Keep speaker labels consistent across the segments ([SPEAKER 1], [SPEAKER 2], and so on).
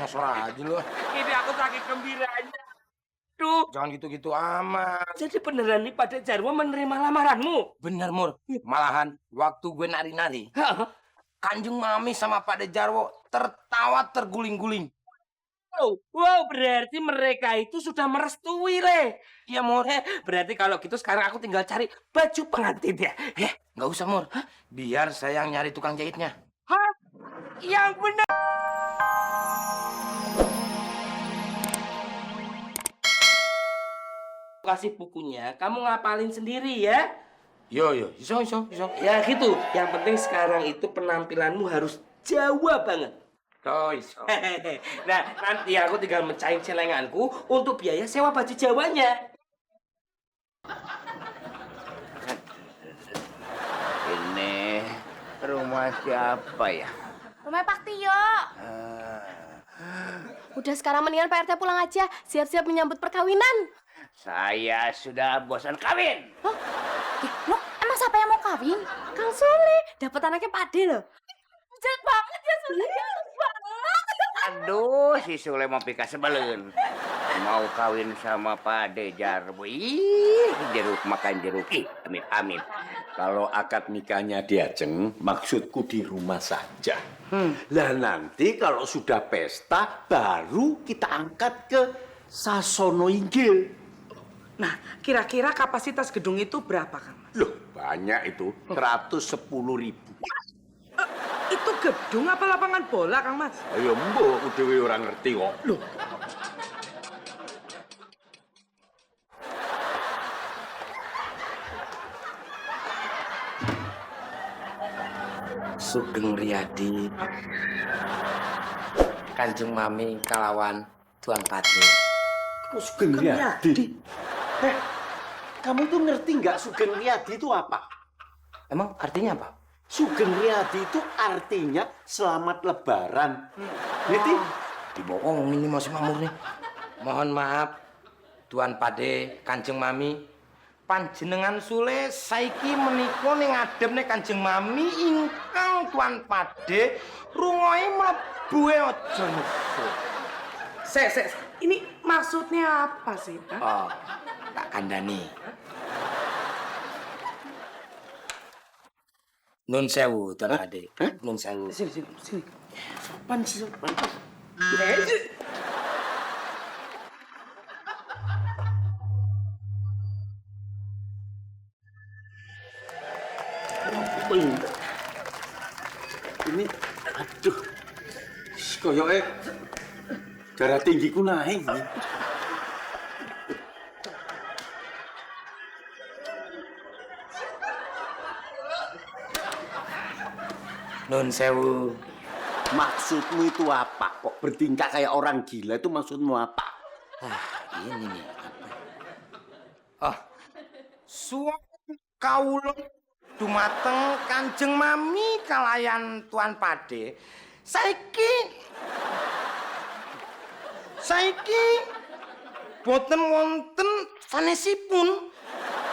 [SPEAKER 1] nyosor aja lu.
[SPEAKER 2] Ini aku saking gembiranya. Duh.
[SPEAKER 1] Jangan gitu-gitu amat.
[SPEAKER 2] Jadi beneran nih Pak Jarwo menerima lamaranmu?
[SPEAKER 1] Bener, Mur. Malahan waktu gue nari-nari, Kanjeng Mami sama Pak Jarwo tertawa terguling-guling.
[SPEAKER 2] Wow, berarti mereka itu sudah merestui, Le.
[SPEAKER 1] Iya, Mur.
[SPEAKER 2] Berarti kalau gitu sekarang aku tinggal cari baju pengantin ya.
[SPEAKER 1] Nggak usah, Mur. Biar saya yang nyari tukang jahitnya.
[SPEAKER 2] Hah? Yang benar. Kasih bukunya, kamu ngapalin sendiri ya.
[SPEAKER 1] Yo, iso.
[SPEAKER 2] Ya gitu. Yang penting sekarang itu penampilanmu harus Jawa banget.
[SPEAKER 1] Iso.
[SPEAKER 2] Nah, nanti aku tinggal mecahin celenganku untuk biaya sewa baju Jawanya.
[SPEAKER 1] Ini rumah siapa ya?
[SPEAKER 3] Rumah Pak Tio. Udah sekarang mendingan Pak RT pulang aja, siap-siap menyambut perkawinan.
[SPEAKER 1] Saya sudah bosan kawin.
[SPEAKER 3] Loh, emang siapa yang mau kawin? Kang Sule, dapat anaknya Pak De loh. Jahat banget ya Sule, jahat banget.
[SPEAKER 1] Aduh, si Sule mau pika sebelen. Mau kawin sama Pak De Jarwo. Jeruk makan jeruk. Amit.
[SPEAKER 4] Kalau akad nikahnya diajeng, maksudku di rumah saja. Lah nanti kalau sudah pesta, baru kita angkat ke Sasono Inggil.
[SPEAKER 5] Nah, kira-kira kapasitas gedung itu berapa, Kang Mas?
[SPEAKER 4] Loh, banyak itu. 110.000.
[SPEAKER 5] Itu gedung apa lapangan bola, Kang Mas?
[SPEAKER 4] Ayo mbok, dewe orang ngerti kok.
[SPEAKER 5] Loh,
[SPEAKER 1] Sugeng Riyadi, Kanjeng Mami kalawan Tuan Pade.
[SPEAKER 4] Kok Sugeng Riyadi? Kamu tuh ngerti nggak Sugeng Riyadi itu apa?
[SPEAKER 1] Emang artinya apa?
[SPEAKER 4] Sugeng Riyadi itu artinya selamat lebaran. Ngerti?
[SPEAKER 1] Dibohong ini masih mamur nih. Mohon maaf, Tuan Pade, Kanjeng Mami. Panjenengan Sule saiki menika ning ngadepne Kanjeng Mami ingkang Tuan Pade rungoe mlebu aja nesu.
[SPEAKER 5] ini maksudnya apa sih, Pak?
[SPEAKER 1] Oh, tak kandhani. Nun sewu, Tuan Pade. Nun sewu.
[SPEAKER 5] Sini. Sopan.
[SPEAKER 4] Ini, aduh, koyoknya darah tinggiku naik.
[SPEAKER 1] Nun sewu.
[SPEAKER 4] Maksudmu itu apa? Kok bertingkah kayak orang gila itu maksudmu apa?
[SPEAKER 1] Ini nih. Suwung kawula dumateng Kanjeng Mami kalayan Tuan Pade. Saiki boten wonten sanesipun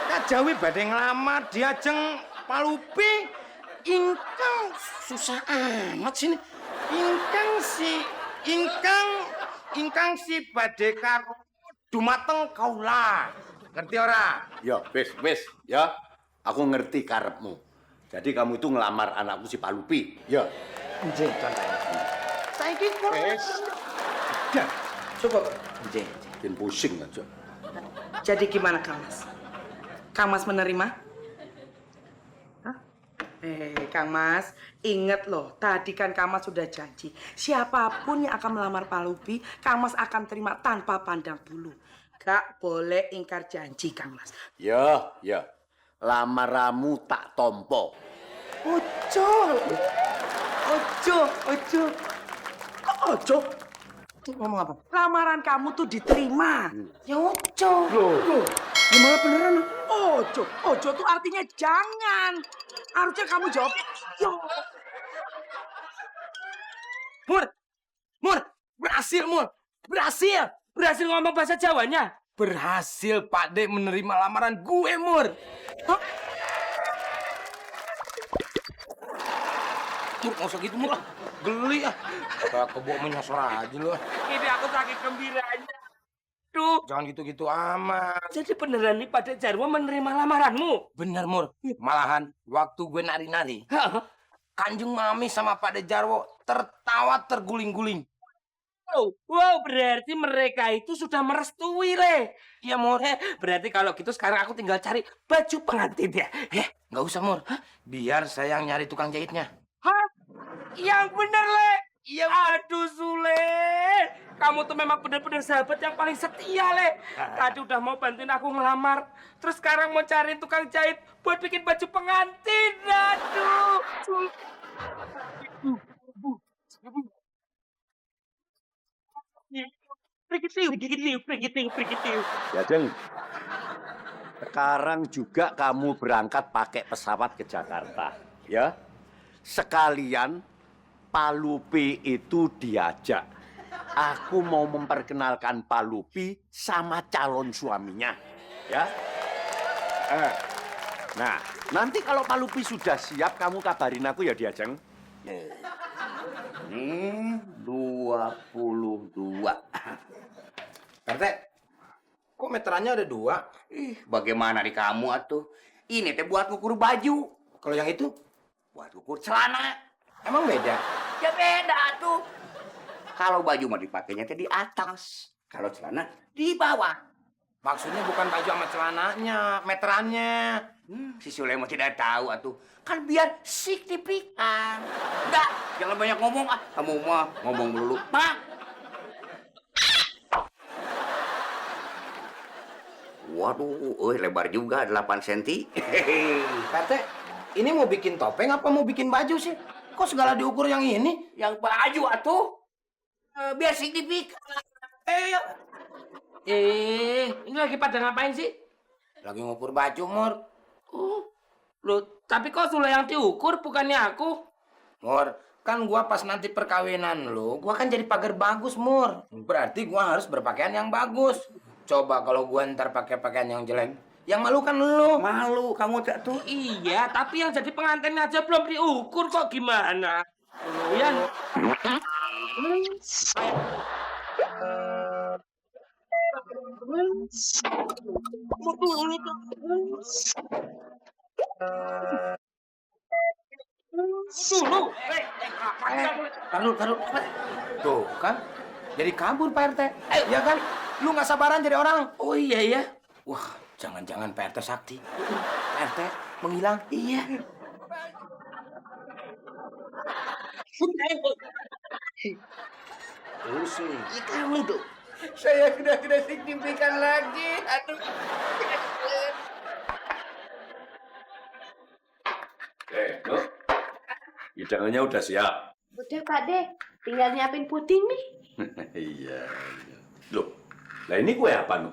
[SPEAKER 1] kajawi badhe nglamar diajeng palupi ingkang susah amat sini. Ingkang si badhe karo dumateng kaula. Ngerti ora?
[SPEAKER 4] Ya, wis, ya. Aku ngerti karepmu. Jadi kamu itu ngelamar anakku si Palupi. Ya.
[SPEAKER 1] Nggih, Tuan Pade. Saiki kok
[SPEAKER 4] Dah.
[SPEAKER 1] coba nggih.
[SPEAKER 4] Bikin pusing aja.
[SPEAKER 5] Jadi gimana, Kang Mas? Kang Mas menerima? Hah? Kang Mas, inget loh, tadi kan Kang Mas sudah janji. Siapapun yang akan melamar Pak Lupi, Kang Mas akan terima tanpa pandang bulu. Gak boleh ingkar janji, Kang Mas.
[SPEAKER 4] Ya. Lamaramu tak tompo.
[SPEAKER 5] Ojo. Kok ojo?
[SPEAKER 1] Ngomong apa?
[SPEAKER 5] Lamaran kamu tuh diterima.
[SPEAKER 1] Ya ojo.
[SPEAKER 5] Loh, gimana beneran? Ojo tuh artinya jangan. Harusnya kamu jawab, yo.
[SPEAKER 2] Mur, berhasil ngomong bahasa Jawanya.
[SPEAKER 1] Berhasil Pak De menerima lamaran gue, Mur.
[SPEAKER 2] Hah?
[SPEAKER 1] Mur, nggak usah gitu, Mur. Geli ah. Kayak kebo menyosor aja lu.
[SPEAKER 2] Ini aku sakit gembiranya. Duh,
[SPEAKER 1] Jangan gitu-gitu amat.
[SPEAKER 2] jadi beneran nih Pak Jarwo menerima lamaranmu?
[SPEAKER 1] Bener, Mur. Malahan, waktu gue nari-nari,
[SPEAKER 2] Hah?
[SPEAKER 1] Kanjeng Mami sama Pak Jarwo tertawa terguling-guling.
[SPEAKER 2] Wow, berarti mereka itu sudah merestui, Le.
[SPEAKER 1] Iya, Mur.
[SPEAKER 2] Berarti kalau gitu sekarang aku tinggal cari baju pengantin ya.
[SPEAKER 1] Nggak usah, Mur. Biar saya yang nyari tukang jahitnya.
[SPEAKER 2] Hah? Yang bener, Le. Iya. Aduh, Sule. Kamu tuh memang bener-bener sahabat yang paling setia, Le. Tadi udah mau bantuin aku ngelamar. Terus sekarang mau cari tukang jahit buat bikin baju pengantin. Aduh. Prigitiu.
[SPEAKER 4] Jajeng, sekarang juga kamu berangkat pakai pesawat ke Jakarta, ya. Sekalian Pak Lupi itu diajak. Aku mau memperkenalkan Pak Lupi sama calon suaminya, ya. Nah, nanti kalau Pak Lupi sudah siap, kamu kabarin aku ya, Diajeng.
[SPEAKER 6] Ini 22.
[SPEAKER 1] RT, kok meterannya ada 2?
[SPEAKER 6] Ih, bagaimana di kamu atuh? Ini teh buat ngukur baju,
[SPEAKER 1] Kalau yang itu,
[SPEAKER 6] buat ngukur celana.
[SPEAKER 1] emang beda?
[SPEAKER 6] Ya beda tuh. Kalau baju mah dipakainya teh di atas, kalau celana di bawah.
[SPEAKER 1] Maksudnya bukan baju sama celananya, meterannya.
[SPEAKER 6] Si Sulaiman tidak tahu atuh. Kan biar signifikan. Enggak, jangan banyak ngomong ah. Kamu mah ngomong dulu. Mak. Waduh, lebar juga 8 cm.
[SPEAKER 1] RT, ini mau bikin topeng apa mau bikin baju sih? Kok segala diukur yang ini?
[SPEAKER 6] Yang baju atuh. Biar signifikan.
[SPEAKER 2] Ini lagi pada ngapain sih?
[SPEAKER 1] Lagi ngukur baju, Mur.
[SPEAKER 2] Loh, tapi kok Sule yang diukur bukannya aku?
[SPEAKER 1] Mur, kan gua pas nanti perkawinan lu, gua kan jadi pagar bagus, Mur. Berarti gua harus berpakaian yang bagus. Coba kalau gua ntar pakai pakaian yang jelek, yang malu kan lu.
[SPEAKER 6] Malu kamu tak tuh.
[SPEAKER 2] Iya, tapi yang jadi pengantin aja belum diukur kok gimana? Yan. Dulu.
[SPEAKER 1] Taruh. Tuh kan, jadi kabur Pak RT. Ya kan, lu nggak sabaran jadi orang.
[SPEAKER 2] Oh iya ya.
[SPEAKER 1] Wah, jangan-jangan Pak RT sakti. Pak RT menghilang. Iya. Pusing.
[SPEAKER 6] Kamu tuh. Saya sudah tidak signifikan lagi. Aduh.
[SPEAKER 4] Loh, hidangannya udah siap.
[SPEAKER 7] Udah Pak De, tinggal nyiapin puding nih.
[SPEAKER 4] Iya. Loh, lah ini kue apa, Nu?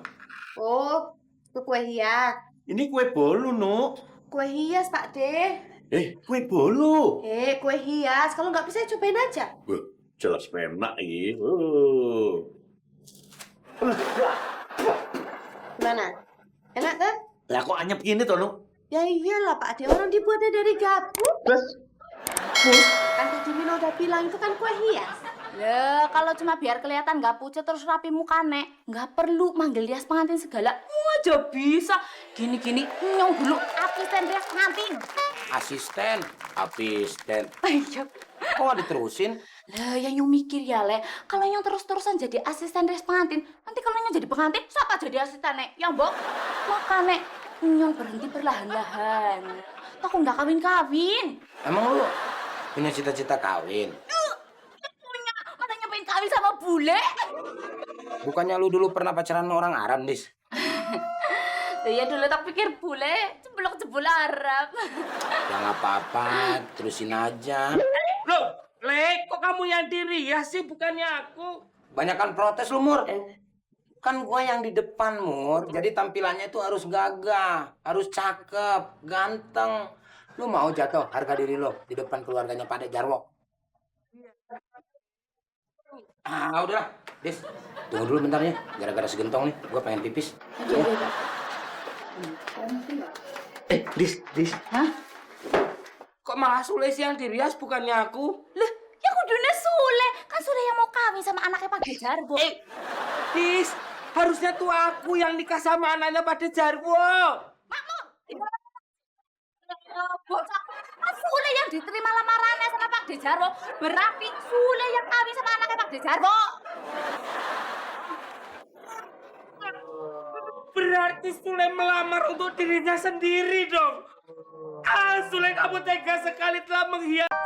[SPEAKER 7] Oh, itu kue hias.
[SPEAKER 4] Ini kue bolu, Nu.
[SPEAKER 7] Kue hias Pak De.
[SPEAKER 4] Kue bolu.
[SPEAKER 7] Kue hias. Kalau nggak bisa cobain aja.
[SPEAKER 4] Wah, jelas penak ini.
[SPEAKER 7] Gimana? Enak kan?
[SPEAKER 4] Lah kok anyep gini toh, Nu?
[SPEAKER 7] Ya iyalah Pak De, orang dibuatnya dari gabus. Kan tadi Mino udah bilang itu kan kue hias.
[SPEAKER 3] Lah, kalau cuma biar kelihatan nggak pucat terus rapi mukane, nggak perlu manggil dia pengantin segala. Aja bisa. Gini-gini nyong dulu asisten dia pengantin.
[SPEAKER 1] Asisten.
[SPEAKER 3] Ayo.
[SPEAKER 1] Kok nggak diterusin?
[SPEAKER 3] Lah, yang nyong mikir ya, Le. Kalau yang terus-terusan jadi asisten dia pengantin, nanti kalau nyong jadi pengantin, siapa jadi asistennya? Yang bok? Makane nyong berhenti perlahan-lahan. Aku nggak kawin-kawin.
[SPEAKER 1] Emang lu punya cita-cita kawin?
[SPEAKER 3] Punya, mana nyobain kawin sama bule?
[SPEAKER 1] Bukannya lu dulu pernah pacaran sama orang Arab, Dis?
[SPEAKER 3] Iya dulu tak pikir bule, ceblok jebul Arab.
[SPEAKER 1] Ya nggak apa-apa, terusin aja.
[SPEAKER 2] Loh, Le, kok kamu yang dirias sih bukannya aku?
[SPEAKER 1] Banyakan protes lu, Mur. Kan gua yang di depan, Mur. Jadi tampilannya itu harus gagah, harus cakep, ganteng. Lu mau jatuh harga diri lo di depan keluarganya Pak Jarwo? Ah, udah. Dis, tunggu dulu bentar ya. Gara-gara segentong nih, gua pengen pipis.
[SPEAKER 3] Aduh.
[SPEAKER 1] Dis.
[SPEAKER 3] Hah?
[SPEAKER 2] Kok malah Sule sih yang dirias bukannya aku?
[SPEAKER 3] Lah, ya kudune Sule. Kan Sule yang mau kawin sama anaknya Pak Dejarwo.
[SPEAKER 2] Tis, harusnya tuh aku yang nikah sama anaknya Pak Dejarwo.
[SPEAKER 3] Makmur. Bocah, kan Sule yang diterima lamarannya sama Pak Dejarwo. Berarti Sule yang kawin sama anaknya Pak Dejarwo.
[SPEAKER 2] Berarti Sule melamar untuk dirinya sendiri dong. Sule kamu tega sekali telah mengkhianati.